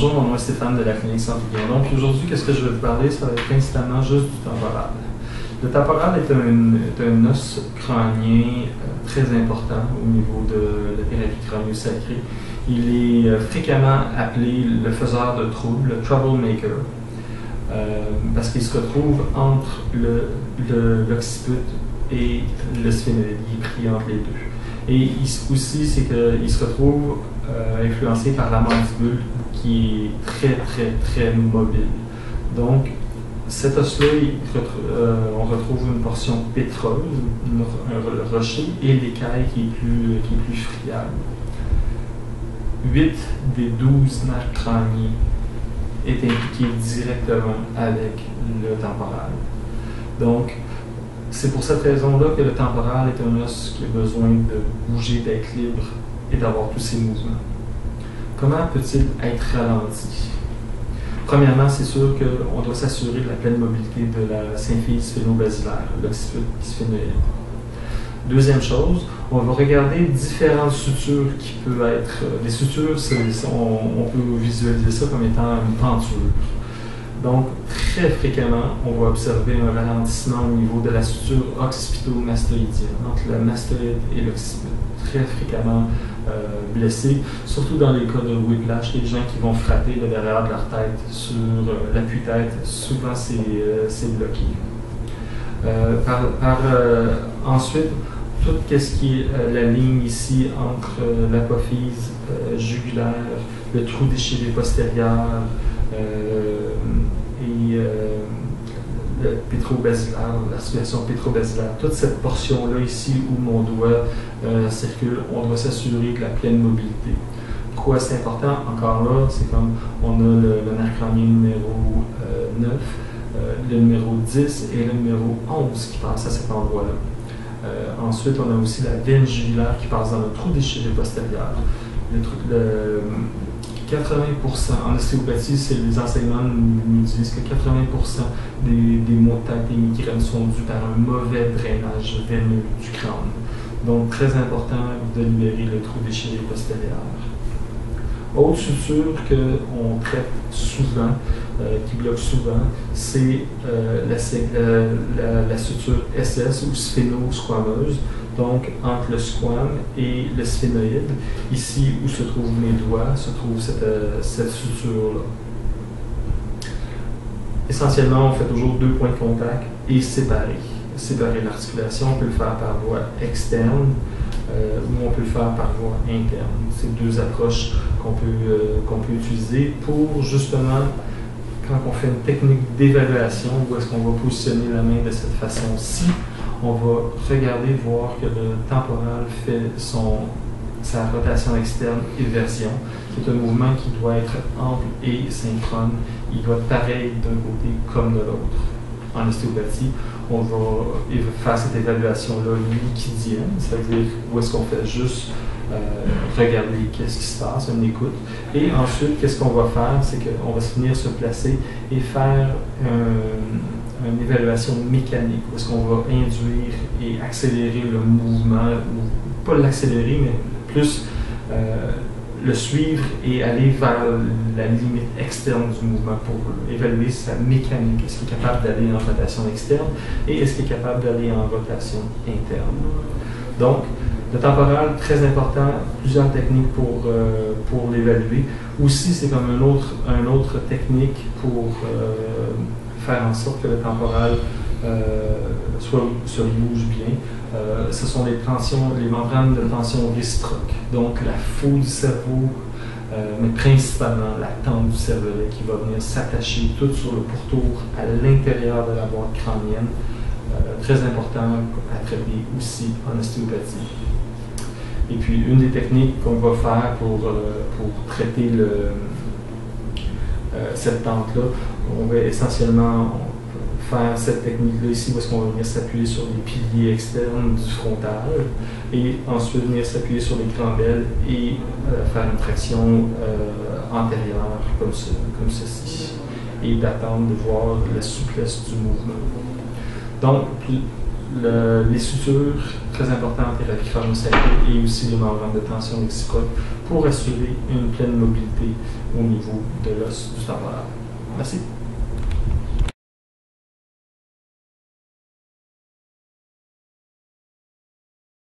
Bonjour, mon nom est Stéphane de la clinique Centre-Guyon. Donc aujourd'hui, qu'est-ce que je vais vous parler? Ça va être principalement juste du temporal. Le temporal est un os crânien très important au niveau de la thérapie crânio-sacrée. Il est fréquemment appelé le faiseur de troubles, le troublemaker, parce qu'il se retrouve entre l'occiput et le sphénoïde. Il est pris entre les deux. Et aussi, c'est qu'il se retrouve influencé par la mandibule qui est très mobile. Donc, cet os-là, on retrouve une portion pétreuse, un rocher, et l'écaille qui est plus friable. 8 des 12 nerfs crâniens est impliqué directement avec le temporal. Donc, c'est pour cette raison-là que le temporal est un os qui a besoin de bouger, d'être libre et d'avoir tous ses mouvements. Comment peut-il être ralenti? Premièrement, c'est sûr qu'on doit s'assurer de la pleine mobilité de la symphyse sphéno-basilaire, l'occiput sphénoïde. Deuxième chose, on va regarder différentes sutures qui peuvent être... Les sutures, on peut visualiser ça comme étant une tenture. Donc, très fréquemment, on va observer un ralentissement au niveau de la suture occipito-mastoïdienne, entre le mastoïde et l'occiput. Très fréquemment blessés, surtout dans les cas de whiplash, les gens qui vont frapper le derrière de leur tête sur l'appui-tête, souvent c'est bloqué. Ensuite, tout ce qui est la ligne ici entre l'apophyse jugulaire, le trou déchiré postérieur, et le pétrobasilaire, la situation pétrobasilaire, toute cette portion-là ici où mon doigt circule, on doit s'assurer de la pleine mobilité. Pourquoi c'est important? Encore là, c'est comme on a le nerf crânien numéro 9, le numéro 10 et le numéro 11 qui passe à cet endroit-là. Ensuite, on a aussi la veine jugulaire qui passe dans le trou déchiré postérieur. 80%, en ostéopathie, les enseignements nous disent que 80% des maux de tête et migraines sont dus par un mauvais drainage veineux du crâne. Donc, très important de libérer le trou déchiré postérieur. Autre suture qu'on traite souvent, qui bloque souvent, c'est la suture SS ou sphéno-squameuse. Donc, entre le squame et le sphénoïde, ici où se trouvent mes doigts, se trouve cette suture-là. Essentiellement, on fait toujours 2 points de contact et séparer l'articulation. On peut le faire par voie externe ou on peut le faire par voie interne. C'est 2 approches qu'on peut utiliser pour justement, quand on fait une technique d'évaluation, où est-ce qu'on va positionner la main de cette façon-ci, on va regarder, voir que le temporal fait sa rotation externe éversion. C'est un mouvement qui doit être ample et synchrone. Il doit être pareil d'un côté comme de l'autre. En ostéopathie, on va faire cette évaluation-là liquidienne, c'est-à-dire où est-ce qu'on fait juste regarder qu'est-ce qui se passe, une écoute. Et ensuite, qu'est-ce qu'on va faire, c'est qu'on va venir se placer et faire une évaluation mécanique, où est-ce qu'on va induire et accélérer le mouvement, ou pas l'accélérer, mais plus le suivre et aller vers la limite externe du mouvement pour évaluer sa mécanique. Est-ce qu'il est capable d'aller en rotation externe et est-ce qu'il est capable d'aller en rotation interne? Donc, le temporal, très important, plusieurs techniques pour l'évaluer. Aussi, c'est comme une autre technique pour faire en sorte que le temporal se bouge bien. Ce sont les membranes de tension réciproque, donc la faux du cerveau, mais principalement la tente du cervelet qui va venir s'attacher tout sur le pourtour à l'intérieur de la boîte crânienne. Très important à traiter aussi en ostéopathie. Et puis, une des techniques qu'on va faire pour traiter cette tente-là, on va essentiellement faire cette technique-là ici, où est-ce qu'on va venir s'appuyer sur les piliers externes du frontal et ensuite venir s'appuyer sur les crambelles et faire une traction antérieure comme ceci et d'attendre de voir la souplesse du mouvement. Donc, les sutures très importantes et la crâne sacrée et aussi les membranes de tension réciproque pour assurer une pleine mobilité au niveau de l'os du temporal. Merci.